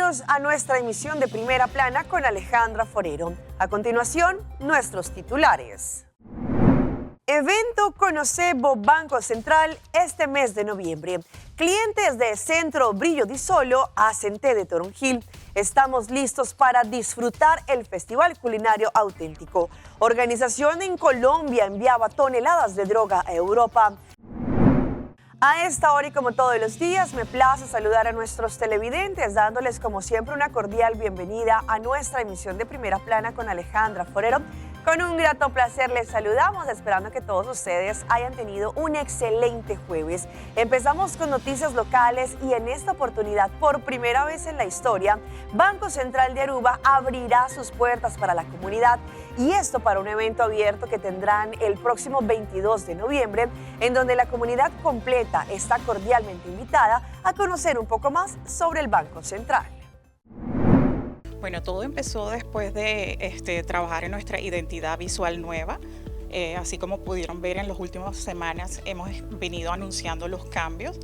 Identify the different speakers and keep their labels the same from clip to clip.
Speaker 1: Bienvenidos a nuestra emisión de Primera Plana con Alejandra Forero. A continuación, nuestros titulares. Evento Conocebo Banco Central este mes de noviembre. Clientes de Centro Brillo di Solo hacen té de toronjil. Estamos listos para disfrutar el Festival Culinario Auténtico. Organización en Colombia enviaba toneladas de droga a Europa. A esta hora y como todos los días, me place saludar a nuestros televidentes, dándoles como siempre una cordial bienvenida a nuestra emisión de Primera Plana con Alejandra Forero. Con un grato placer les saludamos, esperando que todos ustedes hayan tenido un excelente jueves. Empezamos con noticias locales y en esta oportunidad, por primera vez en la historia, Banco Central de Aruba abrirá sus puertas para la comunidad, y esto para un evento abierto que tendrán el próximo 22 de noviembre, en donde la comunidad completa está cordialmente invitada a conocer un poco más sobre el Banco Central.
Speaker 2: Bueno, todo empezó después de trabajar en nuestra identidad visual nueva. Así como pudieron ver en las últimas semanas, hemos venido anunciando los cambios.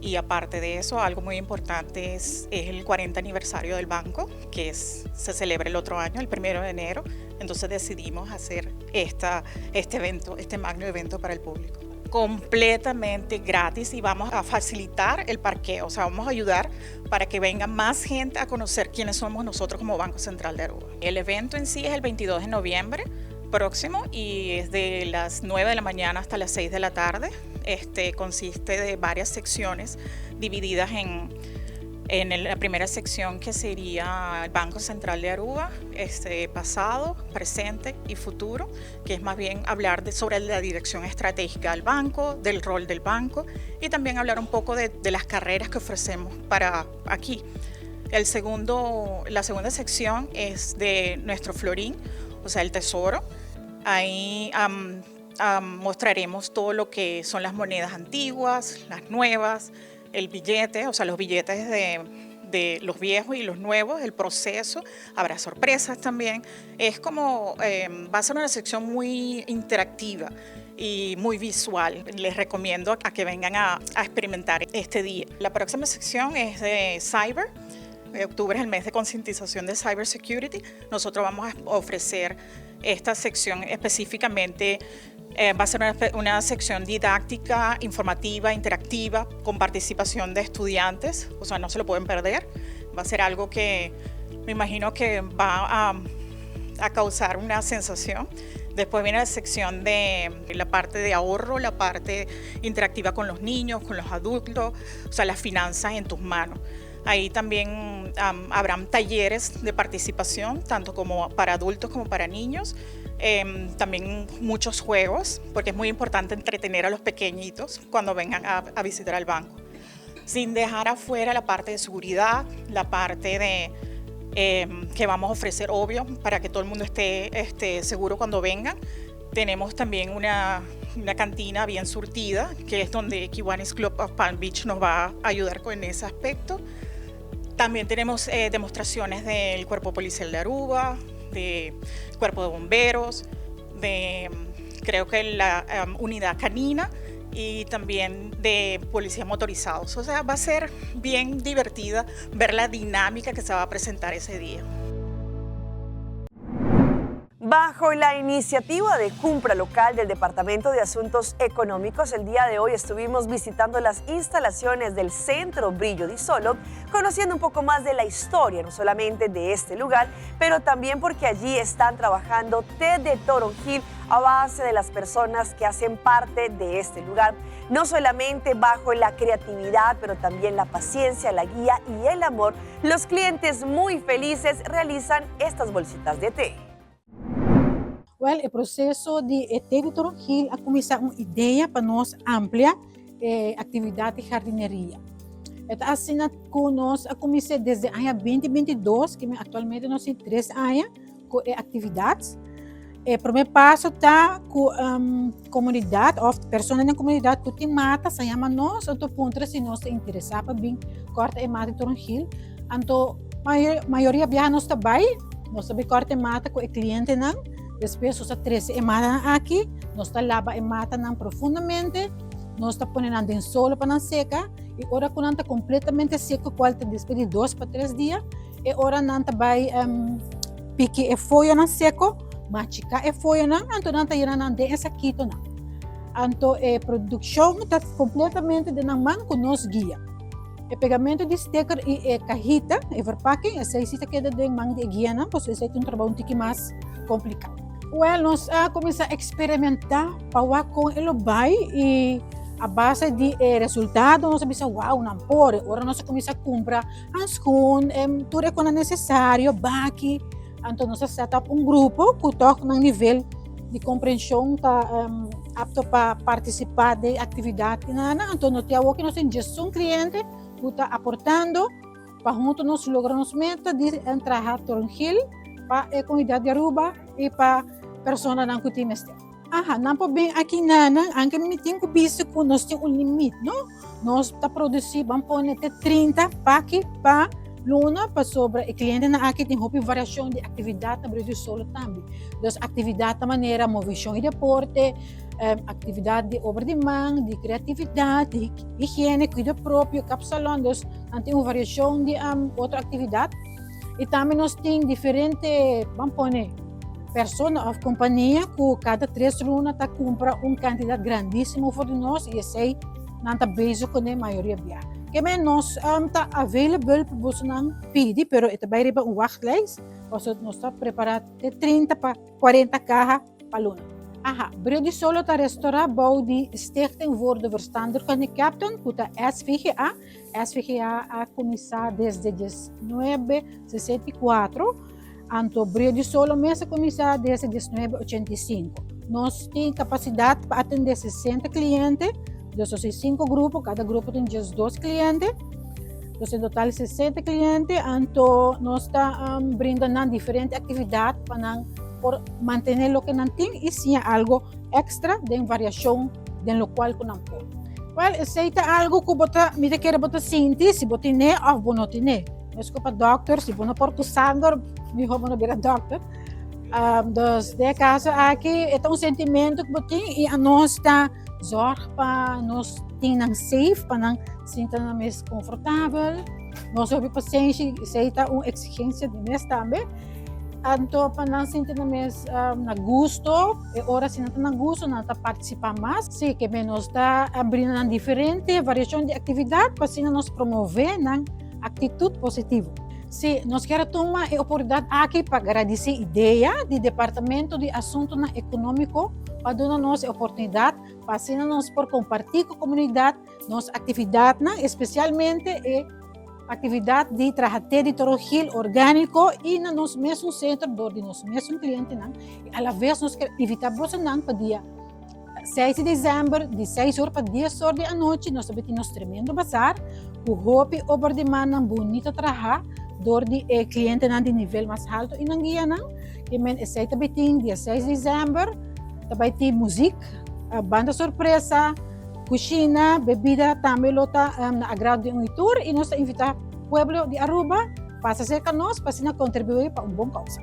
Speaker 2: Y aparte de eso, algo muy importante es el 40 aniversario del banco, que se celebra el otro año, el 1 de enero. Entonces decidimos hacer este magno evento para el público. Completamente gratis, y vamos a facilitar el parqueo, o sea, vamos a ayudar para que venga más gente a conocer quiénes somos nosotros como Banco Central de Aruba. El evento en sí es el 22 de noviembre próximo y es de las 9 de la mañana hasta las 6 de la tarde. Consiste de varias secciones divididas en la primera sección, que sería el Banco Central de Aruba, pasado, presente y futuro, que es más bien hablar sobre la dirección estratégica del banco, del rol del banco, y también hablar un poco de las carreras que ofrecemos para aquí. La segunda sección es de nuestro florín, o sea, el tesoro. Ahí mostraremos todo lo que son las monedas antiguas, las nuevas, el billete, o sea, los billetes de los viejos y los nuevos, el proceso. Habrá sorpresas también. Es como, va a ser una sección muy interactiva y muy visual. Les recomiendo a que vengan a experimentar este día. La próxima sección es de Cyber. Octubre es el mes de concientización de Cyber Security. Nosotros vamos a ofrecer esta sección específicamente. Va a ser una sección didáctica, informativa, interactiva, con participación de estudiantes, o sea, no se lo pueden perder. Va a ser algo que me imagino que va a causar una sensación. Después viene la sección de la parte de ahorro, la parte interactiva con los niños, con los adultos, o sea, las finanzas en tus manos. Ahí también habrán talleres de participación, tanto como para adultos como para niños. También muchos juegos, porque es muy importante entretener a los pequeñitos cuando vengan a visitar el banco. Sin dejar afuera la parte de seguridad, la parte que vamos a ofrecer, obvio, para que todo el mundo esté seguro cuando vengan. Tenemos también una cantina bien surtida, que es donde Kiwanis Club of Palm Beach nos va a ayudar con ese aspecto. También tenemos demostraciones del Cuerpo Policial de Aruba, de Cuerpo de Bomberos, creo que la unidad canina, y también de policías motorizados. O sea, va a ser bien divertida ver la dinámica que se va a presentar ese día.
Speaker 1: Bajo la iniciativa de Cumpra Local del Departamento de Asuntos Económicos, el día de hoy estuvimos visitando las instalaciones del Centro Brillo di Solo, conociendo un poco más de la historia, no solamente de este lugar, pero también porque allí están trabajando té de toronjil a base de las personas que hacen parte de este lugar. No solamente bajo la creatividad, pero también la paciencia, la guía y el amor, los clientes muy felices realizan estas bolsitas de té.
Speaker 3: Well, o processo de té de toronjil a começar uma ideia para nós ampla atividade de jardineria. Então, assim, nós comecei desde o ano 2022, que atualmente nós temos 3 anos com atividades. O primeiro passo está com a comunidade, ou pessoas na comunidade que tem mata, se chama nós, então, ponto, se nós estamos interessados para vir cortar e mata de toronjil. Então, a maioria viaja nós também, nós também corta e mata com o cliente, não? Depois, nós 13 mata aqui, nós lava e mata profundamente, nós está ponendo em solo para não seca, e ora quando está completamente seco, qual te despede 2 para 3 dias, e ora não está vai pique e folha não seco, machica e folha não, então não está irá não de essa quito não. Então a produção está completamente de na mão com nós guia. O pegamento de sticker e cajita, e verpakking, essa existe que de mão de guia não, pois esse é um trabalho um pouco mais complicado. Well, nós começamos a experimentar para com o bai e a base de resultado nós pensamos, wow, não pode. Agora nós começamos a comprar handscoon, tudo que é necessário, baki. Então nós set up um grupo que toca no nível de compreensão tá apto para participar de atividade. Então nós temos que nós temos gestão cliente que está aportando para juntos nós logramos meta de entrar a Toronjil para a comunidade de Aruba e para pessoas que têm não pode bem aqui nana, anche me tem que visto que nós temos limite, não? Nós está produzindo, vamos pôr 30 paques para luna para sobre o cliente na aqui tem uma variação de atividade na Brasil solo também. Então atividade da maneira movição e deporte, atividade de obra de mão, de criatividade, de higiene, cuidado próprio, capsalão, então tem uma variação de outra atividade. E também nós temos diferentes, vamos pôr pessoas ou companhia que cada 3 lunas tá compra uma quantidade grandíssima para nós e esse não está beijo com a maioria via. Que nós está available para você não pedir, pero ito vai riba um wachtlijst, porque nós está preparado de 30 para 40 cajas para luna. Brio de solo está restaurado bouw die stichting voor de verstander van de captain, que está SVGA. SVGA a começar desde 1964. Anto Brio de Solo mesmo começar desde 1985. Nós temos capacidade para atender 60 clientes, desses 5 grupos, cada grupo tem 2 clientes. Então, em total 60 clientes, então nós estamos brindando diferentes atividades para manter o que não tem e sim algo extra de variação do local que não pode. Well, se é algo que você me quer sentir, se você tem ou não tem. Mas para doctor, se você não pode sangue, me vou não virar doctor. Dus de caso aqui é um sentimento que você tem e a nós está zorg para nós tenham safe, para não sentir mais confortável. Nós temos paciência, se é uma exigência de nós também. Então, para não sentir mais na gosto, e ora se não está na gosto, não está participar mais. Se que nós está abrindo diferente variação de atividade, para assim nós promover na atitude positiva. Se nós queremos tomar a oportunidade aqui para agradecer a ideia do Departamento de Assuntos Econômicos para dar-nos a oportunidade para assim nós por compartilhar com a comunidade nossa atividade, especialmente a atividade de trabalho de Toronjil orgânico e no nosso mesmo centro, do nosso mesmo cliente. E à vez nós queremos evitar para dia 6 de dezembro, de 6 horas para 10 horas da noite, nós temos um tremendo bazar, o hobby over de mana bonito trabalho, door die cliënten aan die nível mais alto in Anguilla não, que men aceita betin dia 6 de dezembro, também tem música, banda surpresa, cozinha, bebida, também lota na agrado de tour e nós invita o pueblo de Aruba para ser com nós, para contribuir para bom causa.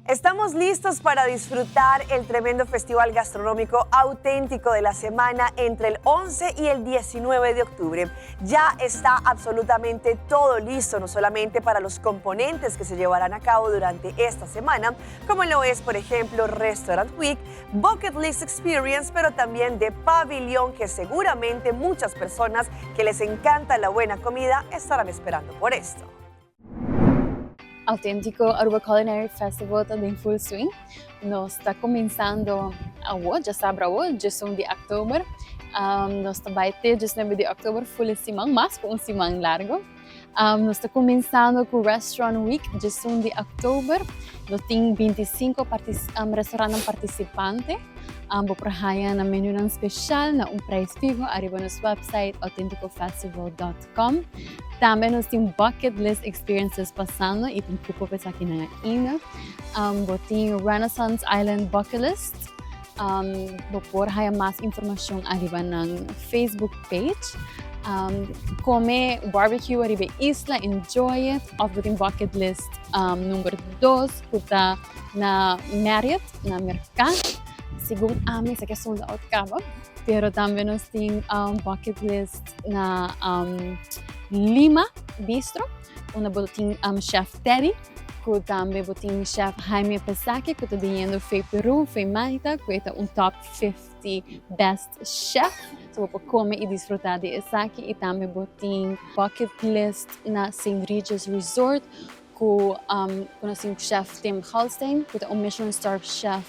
Speaker 1: Estamos listos para disfrutar el tremendo festival gastronómico auténtico de la semana entre el 11 y el 19 de octubre. Ya está absolutamente todo listo, no solamente para los componentes que se llevarán a cabo durante esta semana, como lo es, por ejemplo, Restaurant Week, Bucket List Experience, pero también de Pavilión, que seguramente muchas personas que les encanta la buena comida estarán esperando por esto.
Speaker 4: Autêntico Aruba Culinary Festival está em full swing. Nós está começando hoje, já sabe hoje, 1 de outubro. Nós vai ter 19 de outubro, full semana, mas com semana largo. Nós está começando com o Restaurant Week, 1 de outubro. Nós temos 25 restaurantes participantes. Vou trabalhar na menu especial, na preço vivo, arriba no nosso website autenticofestival.com. Também nós temos Bucket List Experiences passando e tem cupo aqui na ina. Vou ter Renaissance Island Bucket List. Vou pôr mais informação arriba na Facebook page. Come barbecue arriba Isla, enjoy it. Of the Bucket List número 2, que está na Marriott, na Mercado. Segundo a mim, essa questão da outcaba. Pero também nós tem bucket list na Lima Bistro, onde botin chef Terry, que também botin chef Jaime Pesaki, que está dizendo foi Peru, foi Malta, que é top 50 best chef. So, para comer e desfrutar de Esaki. E também botin bucket list na St. Regis Resort, com o chef Tim Holstein, que é Michelin Star Chef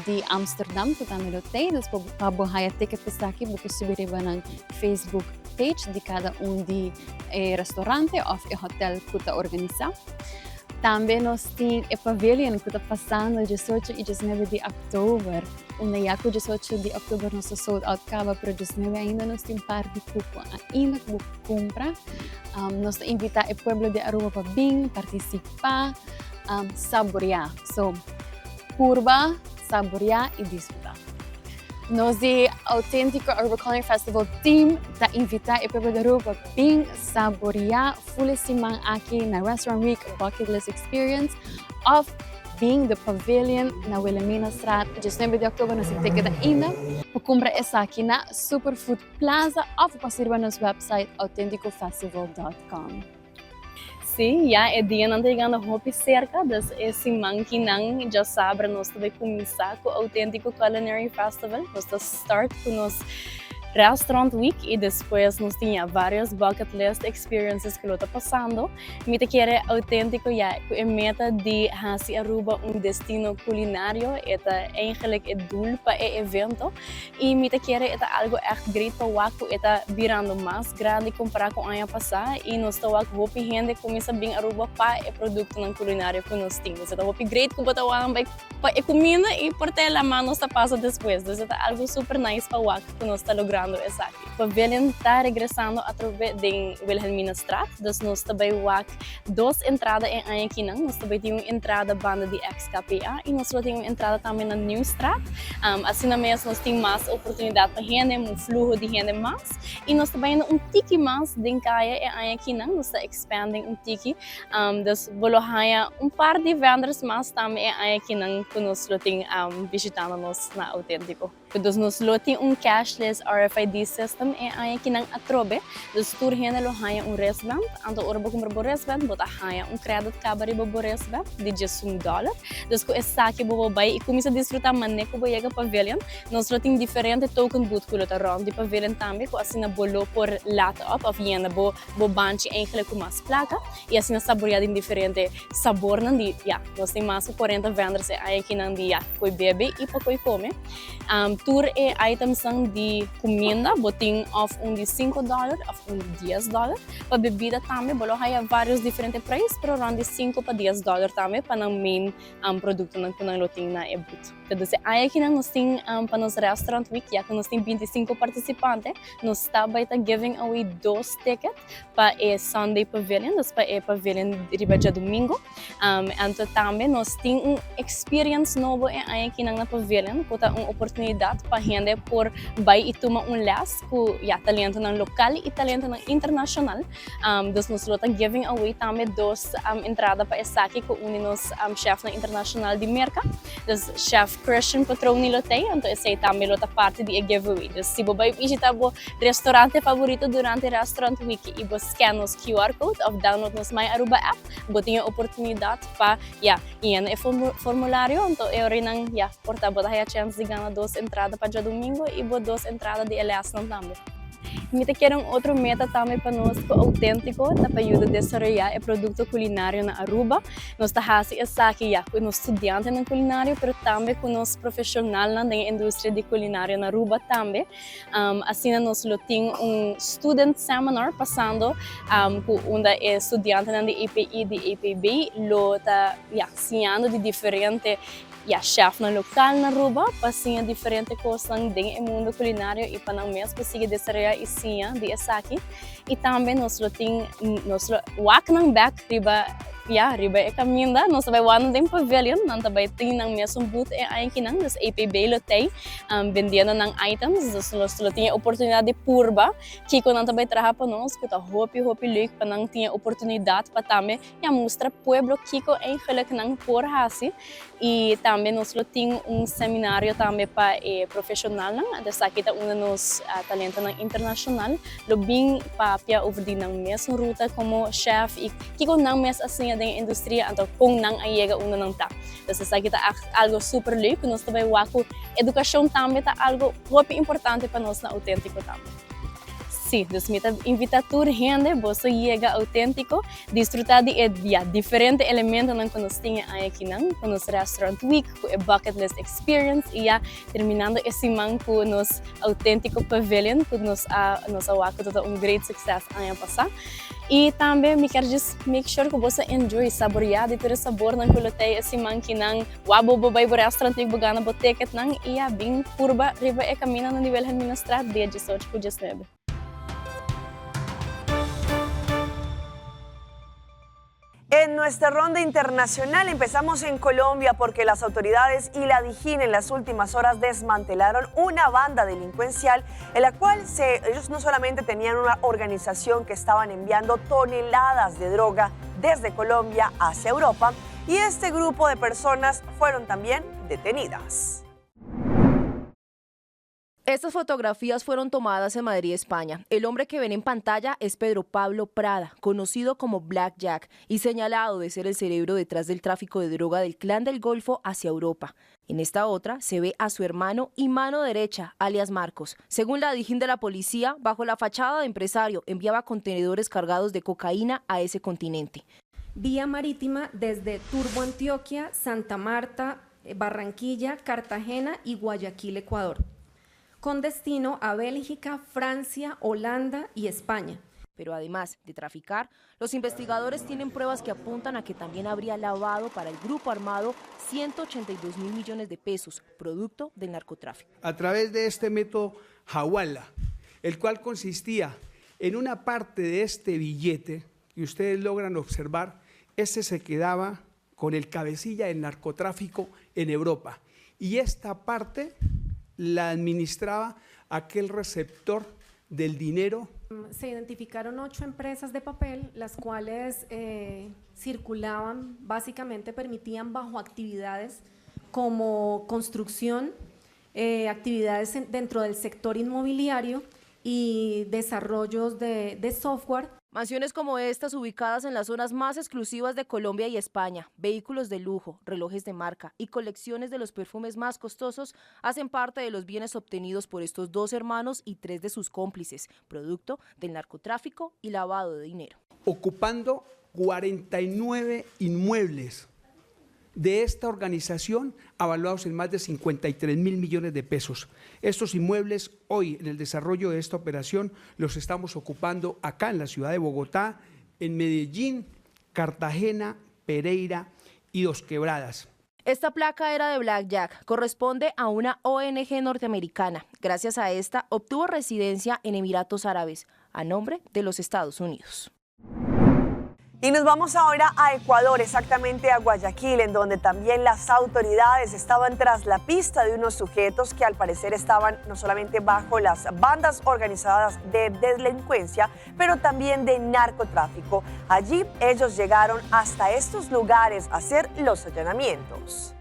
Speaker 4: de Amsterdam, que também tem. Depois, para borrar a ticket para aqui, você subir na Facebook page de cada de restaurante ou hotel que está organizado. Também nós temos o pavilion que está passando 18 e 19 de outubro. Onde já com 18 de outubro nós sold out acaba, para 19 ainda nós temos par de cupom ainda que você compra. Nós invitamos o povo de Aruba para vir, participar, saborear. So, curva, saborear e desfrutar. Nós, o Autêntico Aruba Culinary Festival Team, está invitando o povo de Aruba para vir, saborear, fulesimang aqui na Restaurant Week Bucket List Experience of being the pavilion na Wilhelmina Straat, 19 de outubro, nós temos ticket ainda. Para comprar essa aqui na Superfood Plaza ou para passar no nosso website autenticofestival.com.
Speaker 5: Sim, já é dia não chegando roupa cerca das esse manquinang já sabe nós também começar com o Autêntico Culinary Festival, nós start com nós Restaurant Week e depois nós tinha várias bucket list experiences que lo está passando. Mita quer autêntico já a meta de fazer Aruba destino culinário, eta eigenlijk é doel para o evento e mita quer eta algo echt great para waku eta virando mais grande comparado com o ano passado e nós está waku hopi gente começa bem Aruba para o produto não culinário que nós temos. Eta hopi great que bota waku para a comida e por ter a mão nós está passa depois. Então é algo super nice para waku que nós está logrando. O pavilion está regressando através de Wilhelmina Straat. Então, nós também temos duas entradas em Ayaquinang. Nós também temos uma entrada banda de XKPA e nós temos uma entrada também na New Straat. Assim mesmo, nós temos mais oportunidade para gente, fluxo de gente mais. E nós também temos tiki mais de caia em Ayaquinang. Nós estamos expanding tiki. Então, par de vendors mais também em Ayaquinang que nós temos visitando nós na Autêntico. Então, nós temos cashless RFID system e aí que não atrobe, dos tour hena lo haya restaurant, anto orbo compra restaurant, bota haya credit cabari bo restaurant de $1. Dos ko esaki bo bay e começa a desfrutar mané ko boyega pavilion. Nós temos diferente token booth ko lota round de pavilion também, ko assim bolo por laptop of yena bo banchi eigenlijk com mais placa e assim saborear em diferente sabor nan di nós temos mais 40 vendors e aí que não dia koi bebe e para koi come. Tour e items de comida, botin of de $5 of de $10. Para bebida também, bolo haya vários diferentes preços, pero around de $5 para $10 também para o main produto que nós temos na e-boot. Então, aí aqui nós temos para nos Restaurant Week, já que nós temos 25 participantes, nós estamos giving away 2 tickets para o Sunday Pavilion, para o Pavilion de domingo. Então, também nós temos experience novo aí aqui na Pavilion, que é uma oportunidade para gente por vai e tomar les com talento local e talento internacional. Então, nós estamos giving away também 2 entradas para essa aqui com nos chef internacional de merca. Então, chef Christian Patroni lotei, então esse também lota parte de giveaway. Então, se você vai visitar o restaurante favorito durante o Restaurant Week e você scan os QR code ou download nos My Aruba app, você tem a oportunidade para ir no formulário, então eu rinang porta você tem a chance de ganhar 2 entradas para o domingo e 2 entradas de LS também. Mita quer outro meta também para nós que autêntico, para ajudar a desenvolver o produto culinário na Aruba. Nós estamos aqui com os estudantes na culinária, mas também com os profissionais na indústria de culinária na Aruba também. Assim nós temos student seminar passando com estudante na EPI e EPB, lo está ensinando de diferente chef na local na Aruba, para sim diferente coisas dentro do mundo culinário e para não mesmo conseguir desenvolver e sim de essa aqui. E também nós temos walk nang back riba ja, riba e caminda, nós vai wano den pavilion, nanta vai ting nang mesmo booth e ay kinang, das APB lotei, vendendo nang items, das nós tinha oportunidade de purba, kiko nanta vai traha pa nós, kuta hopi leuk pa nang tinha oportunidade pa tame, ja mostra pueblo kiko eigenlijk nang por hasi, e também nós tinha seminário também para profissional nang, das kita una nos talento nang internacional, lobing papia over di nang mesmo ruta como chef, e kiko nang mes assim da indústria, então kung nang ayega una nang ta. Das sa kita algo super leuk, nós também wako educação também tá algo muito importante para nós na autêntico também. Sim, dus met invita tour gente, você chega autêntico, desfrutar de diferentes elementos que nós temos aqui com nos Restaurant Week, com a Bucket List Experience, e terminando esse ano com nos autêntico pavilion, que nos awako todo great success ano passado. E também me quero make sure que você enjoy, saborear de todo sabor nang kulotei esse ano que nang wabo bobay bo restaurant week bogana bo ticket nang iya bing purba riba e camina no nível administrativo de 18 por 19.
Speaker 1: En nuestra ronda internacional empezamos en Colombia porque las autoridades y la DIJÍN en las últimas horas desmantelaron una banda delincuencial en la cual ellos no solamente tenían una organización que estaban enviando toneladas de droga desde Colombia hacia Europa, y este grupo de personas fueron también detenidas.
Speaker 6: Estas fotografías fueron tomadas en Madrid, España. El hombre que ven en pantalla es Pedro Pablo Prada, conocido como Black Jack y señalado de ser el cerebro detrás del tráfico de droga del Clan del Golfo hacia Europa. En esta otra se ve a su hermano y mano derecha, alias Marcos. Según la DIJÍN de la policía, bajo la fachada de empresario, enviaba contenedores cargados de cocaína a ese continente.
Speaker 7: Vía marítima desde Turbo, Antioquia, Santa Marta, Barranquilla, Cartagena y Guayaquil, Ecuador, con destino a Bélgica, Francia, Holanda y España.
Speaker 6: Pero además de traficar, los investigadores tienen pruebas que apuntan a que también habría lavado para el grupo armado 182.000 millones de pesos, producto del narcotráfico.
Speaker 8: A través de este método Hawala, el cual consistía en una parte de este billete, que ustedes logran observar, este se quedaba con el cabecilla del narcotráfico en Europa, y esta parte la administraba aquel receptor del dinero.
Speaker 7: Se identificaron 8 empresas de papel, las cuales circulaban, básicamente permitían bajo actividades como construcción, actividades dentro del sector inmobiliario y desarrollos de software.
Speaker 6: Mansiones como estas ubicadas en las zonas más exclusivas de Colombia y España, vehículos de lujo, relojes de marca y colecciones de los perfumes más costosos hacen parte de los bienes obtenidos por estos dos hermanos y 3 de sus cómplices, producto del narcotráfico y lavado de dinero.
Speaker 8: Ocupando 49 inmuebles de esta organización, avaluados en más de 53.000 millones de pesos. Estos inmuebles hoy en el desarrollo de esta operación los estamos ocupando acá en la ciudad de Bogotá, en Medellín, Cartagena, Pereira y Dos Quebradas.
Speaker 6: Esta placa era de Black Jack, corresponde a una ONG norteamericana. Gracias a esta obtuvo residencia en Emiratos Árabes, a nombre de los Estados Unidos.
Speaker 1: Y nos vamos ahora a Ecuador, exactamente a Guayaquil, en donde también las autoridades estaban tras la pista de unos sujetos que al parecer estaban no solamente bajo las bandas organizadas de delincuencia, pero también de narcotráfico. Allí ellos llegaron hasta estos lugares a hacer los allanamientos.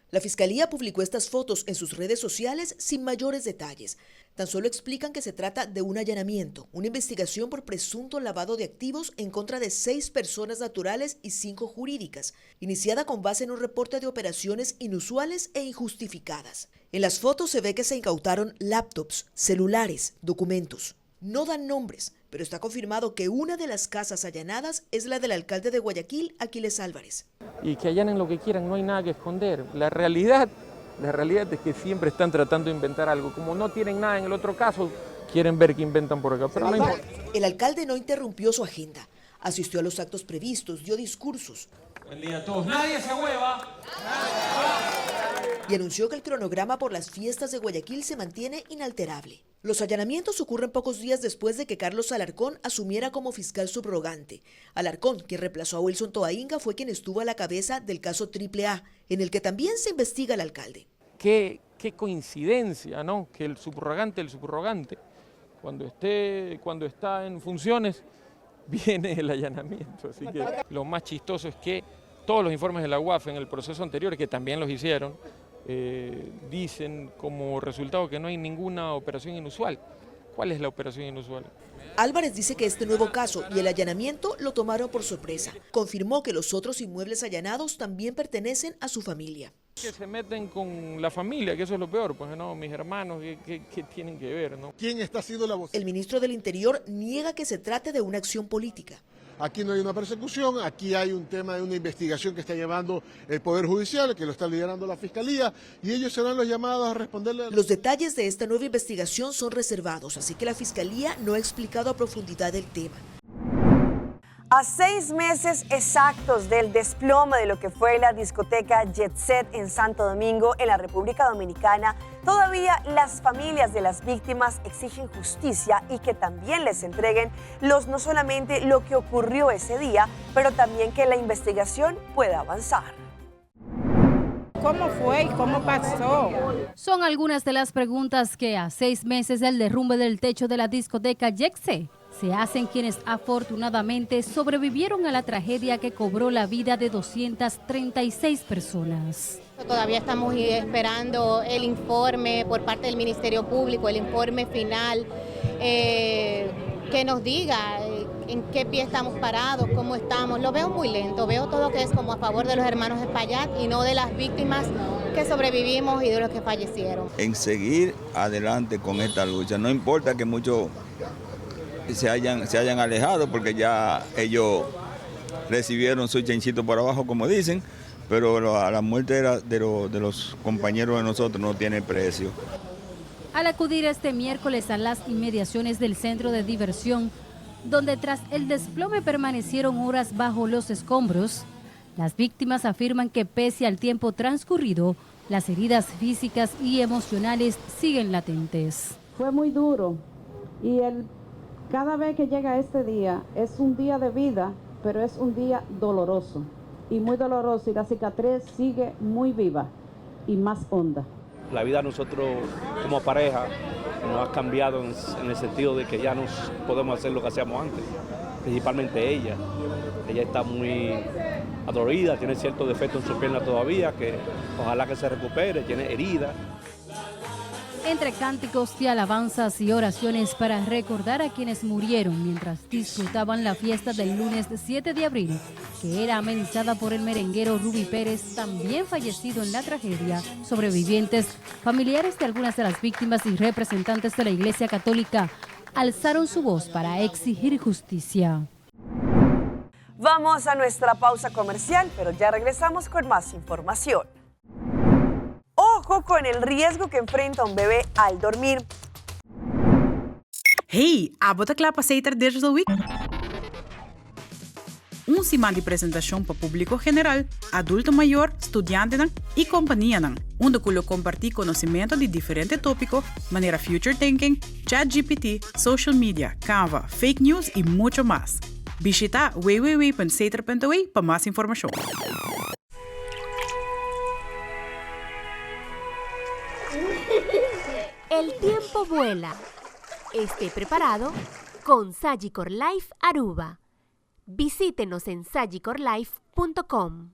Speaker 9: La Fiscalía publicó estas fotos en sus redes sociales sin mayores detalles. Tan solo explican que se trata de un allanamiento, una investigación por presunto lavado de activos en contra de 6 personas naturales y 5 jurídicas, iniciada con base en un reporte de operaciones inusuales e injustificadas. En las fotos se ve que se incautaron laptops, celulares, documentos. No dan nombres, pero está confirmado que una de las casas allanadas es la del alcalde de Guayaquil, Aquiles Álvarez.
Speaker 10: Y que allanen lo que quieran, no hay nada que esconder. La realidad es que siempre están tratando de inventar algo. Como no tienen nada en el otro caso, quieren ver qué inventan por acá, pero no importa.
Speaker 9: El alcalde no interrumpió su agenda. Asistió a los actos previstos, dio discursos.
Speaker 11: Buen día a todos. ¡Nadie se mueva!
Speaker 9: Y anunció que el cronograma por las fiestas de Guayaquil se mantiene inalterable. Los allanamientos ocurren pocos días después de que Carlos Alarcón asumiera como fiscal subrogante. Alarcón, quien reemplazó a Wilson Toainga, fue quien estuvo a la cabeza del caso AAA, en el que también se investiga al alcalde.
Speaker 10: Qué coincidencia, ¿no? Que el subrogante, cuando está en funciones, viene el allanamiento. Así que lo más chistoso es que todos los informes de la UAF en el proceso anterior, que también los hicieron, dicen como resultado que no hay ninguna operación inusual. ¿Cuál es la operación inusual?
Speaker 9: Álvarez dice que este nuevo caso y el allanamiento lo tomaron por sorpresa. Confirmó que los otros inmuebles allanados también pertenecen a su familia.
Speaker 10: Que se meten con la familia, que eso es lo peor, pues no, mis hermanos, ¿qué tienen que ver, no?
Speaker 12: ¿Quién está haciendo la voz?
Speaker 9: El ministro del Interior niega que se trate de una acción política.
Speaker 12: Aquí no hay una persecución, aquí hay un tema de una investigación que está llevando el Poder Judicial, que lo está liderando la Fiscalía, y ellos serán los llamados a responderle.
Speaker 9: Los detalles de esta nueva investigación son reservados, así que la Fiscalía no ha explicado a profundidad el tema.
Speaker 1: A 6 meses exactos del desplome de lo que fue la discoteca Jet Set en Santo Domingo, en la República Dominicana, todavía las familias de las víctimas exigen justicia y que también les entreguen no solamente lo que ocurrió ese día, pero también que la investigación pueda avanzar.
Speaker 3: ¿Cómo fue y cómo pasó?
Speaker 13: Son algunas de las preguntas que a 6 meses del derrumbe del techo de la discoteca Jet Set se hacen quienes afortunadamente sobrevivieron a la tragedia que cobró la vida de 236 personas.
Speaker 14: Todavía estamos esperando el informe por parte del Ministerio Público, el informe final, que nos diga en qué pie estamos parados, cómo estamos. Lo veo muy lento, veo todo que es como a favor de los hermanos Espaillat y no de las víctimas que sobrevivimos y de los que fallecieron.
Speaker 15: En seguir adelante con esta lucha, no importa que muchos se hayan alejado, porque ya ellos recibieron su chanchito por abajo, como dicen, pero la muerte de los compañeros de nosotros no tiene precio.
Speaker 13: Al acudir este miércoles a las inmediaciones del centro de diversión, donde tras el desplome permanecieron horas bajo los escombros, las víctimas afirman que pese al tiempo transcurrido, las heridas físicas y emocionales siguen latentes.
Speaker 16: Fue muy duro y cada vez que llega este día es un día de vida, pero es un día doloroso y muy doloroso, y la cicatriz sigue muy viva y más honda.
Speaker 17: La vida de nosotros como pareja nos ha cambiado en el sentido de que ya no podemos hacer lo que hacíamos antes, principalmente ella. Ella está muy adolorida, tiene cierto defecto en su pierna todavía, que ojalá que se recupere, tiene heridas.
Speaker 13: Entre cánticos de alabanzas y oraciones para recordar a quienes murieron mientras disfrutaban la fiesta del lunes 7 de abril, que era amenizada por el merenguero Ruby Pérez, también fallecido en la tragedia, sobrevivientes, familiares de algunas de las víctimas y representantes de la Iglesia Católica alzaron su voz para exigir justicia.
Speaker 1: Vamos a nuestra pausa comercial, pero ya regresamos con más información. Ojo con el riesgo que enfrenta un bebé al dormir.
Speaker 18: Hey, abot a Clapa Seiter Digital Week. Semana de apresentação para público geral, adulto maior, estudante e companhia, onde compartilhar conhecimento de diferentes tópicos, maneira future thinking, ChatGPT, social media, Canva, fake news e muito mais. Visita www.seiter.ui para mais informação.
Speaker 19: El tiempo vuela. Esté preparado con Sagicor Life Aruba. Visítenos en sagicorlife.com.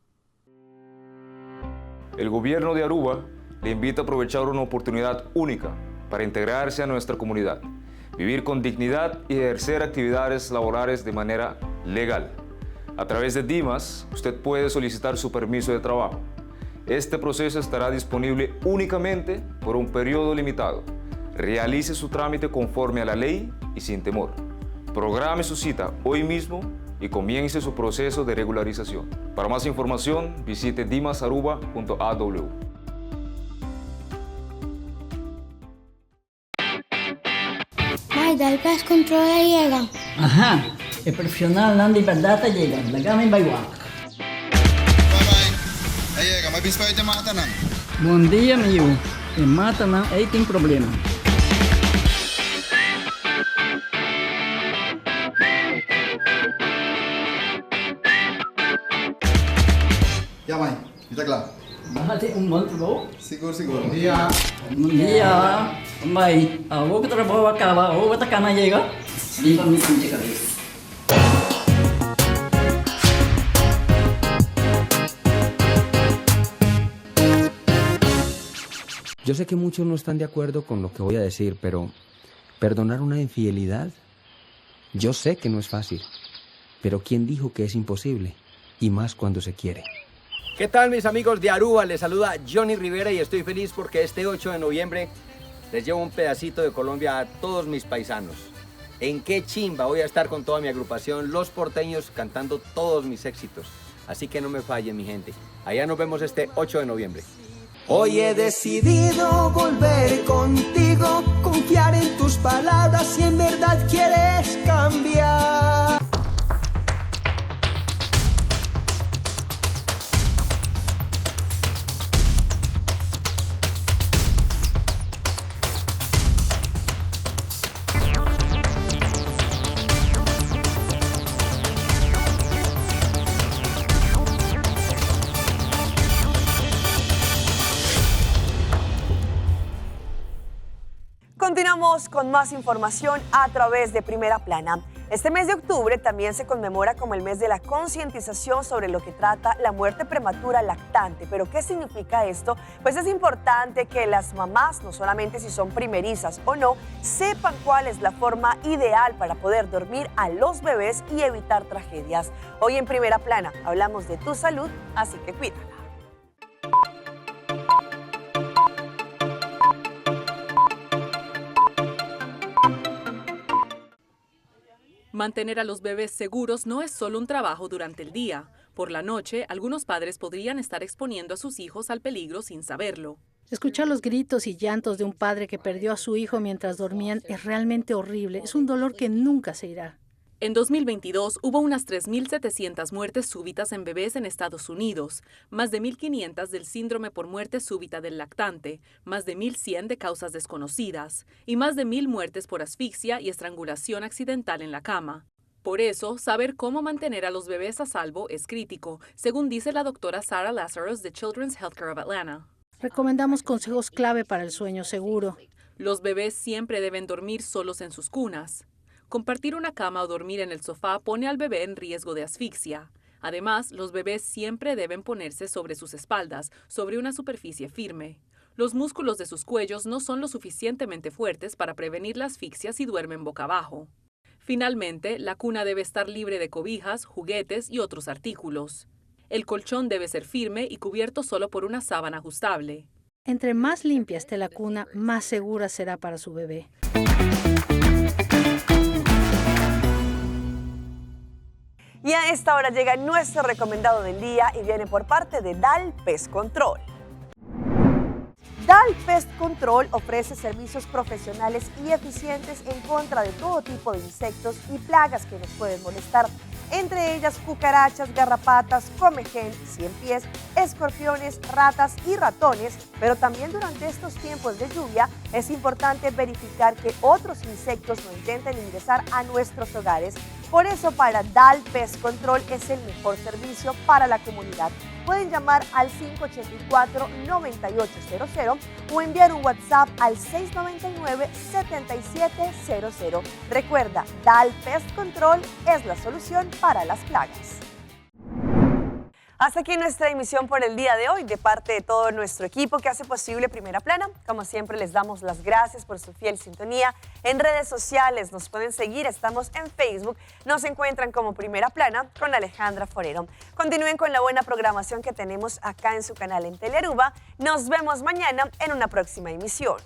Speaker 20: El gobierno de Aruba le invita a aprovechar una oportunidad única para integrarse a nuestra comunidad, vivir con dignidad y ejercer actividades laborales de manera legal. A través de Dimas, usted puede solicitar su permiso de trabajo. Este proceso estará disponible únicamente por un periodo limitado. Realice su trámite conforme a la ley y sin temor. Programe su cita hoy mismo y comience su proceso de regularización. Para más información, visite dimasaruba.aw.
Speaker 21: Maida, el pez controla llega.
Speaker 22: Ajá, el profesional Nandi Perdata llega. La gama en Baywak.
Speaker 23: May bispa ito matanan.
Speaker 22: Bom dia, meu. E matanan, aí tem problema.
Speaker 2: Tecla.
Speaker 22: Bájate un monstruo.
Speaker 2: Sigur. Buen día.
Speaker 22: Buen día. Bye. Ako que trabaho acaba. Ako que ka na llega. Di ba may kunti ka rin?
Speaker 4: Yo sé que muchos no están de acuerdo con lo que voy a decir, pero perdonar una infidelidad, yo sé que no es fácil. Pero ¿quién dijo que es imposible? Y más cuando se quiere.
Speaker 23: ¿Qué tal, mis amigos de Aruba? Les saluda Johnny Rivera y estoy feliz porque este 8 de noviembre les llevo un pedacito de Colombia a todos mis paisanos. En qué chimba voy a estar con toda mi agrupación Los Porteños cantando todos mis éxitos. Así que no me fallen, mi gente. Allá nos vemos este 8 de noviembre.
Speaker 24: Hoy he decidido volver contigo, confiar en tus palabras si en verdad quieres cambiar.
Speaker 1: Continuamos con más información a través de Primera Plana. Este mes de octubre también se conmemora como el mes de la concientización sobre lo que trata la muerte prematura lactante. ¿Pero qué significa esto? Pues es importante que las mamás, no solamente si son primerizas o no, sepan cuál es la forma ideal para poder dormir a los bebés y evitar tragedias. Hoy en Primera Plana hablamos de tu salud, así que cuídala.
Speaker 25: Mantener a los bebés seguros no es solo un trabajo durante el día. Por la noche, algunos padres podrían estar exponiendo a sus hijos al peligro sin saberlo.
Speaker 26: Escuchar los gritos y llantos de un padre que perdió a su hijo mientras dormían es realmente horrible. Es un dolor que nunca se irá.
Speaker 25: En 2022 hubo unas 3.700 muertes súbitas en bebés en Estados Unidos, más de 1.500 del síndrome por muerte súbita del lactante, más de 1.100 de causas desconocidas y más de 1.000 muertes por asfixia y estrangulación accidental en la cama. Por eso, saber cómo mantener a los bebés a salvo es crítico, según dice la doctora Sarah Lazarus de Children's Healthcare of Atlanta.
Speaker 26: Recomendamos consejos clave para el sueño seguro.
Speaker 25: Los bebés siempre deben dormir solos en sus cunas. Compartir una cama o dormir en el sofá pone al bebé en riesgo de asfixia. Además, los bebés siempre deben ponerse sobre sus espaldas, sobre una superficie firme. Los músculos de sus cuellos no son lo suficientemente fuertes para prevenir la asfixia si duermen boca abajo. Finalmente, la cuna debe estar libre de cobijas, juguetes y otros artículos. El colchón debe ser firme y cubierto solo por una sábana ajustable.
Speaker 26: Entre más limpia esté la cuna, más segura será para su bebé.
Speaker 1: Y a esta hora llega nuestro recomendado del día y viene por parte de DAL Pest Control. DAL Pest Control ofrece servicios profesionales y eficientes en contra de todo tipo de insectos y plagas que nos pueden molestar, entre ellas cucarachas, garrapatas, comején, ciempiés, escorpiones, ratas y ratones, pero también durante estos tiempos de lluvia es importante verificar que otros insectos no intenten ingresar a nuestros hogares. Por eso para DAL Pest Control es el mejor servicio para la comunidad. Pueden llamar al 584-9800 o enviar un WhatsApp al 699-7700. Recuerda, DAL Pest Control es la solución para las plagas. Hasta aquí nuestra emisión por el día de hoy. De parte de todo nuestro equipo que hace posible Primera Plana, como siempre les damos las gracias por su fiel sintonía. En redes sociales nos pueden seguir, estamos en Facebook, nos encuentran como Primera Plana con Alejandra Forero. Continúen con la buena programación que tenemos acá en su canal en Telearuba. Nos vemos mañana en una próxima emisión.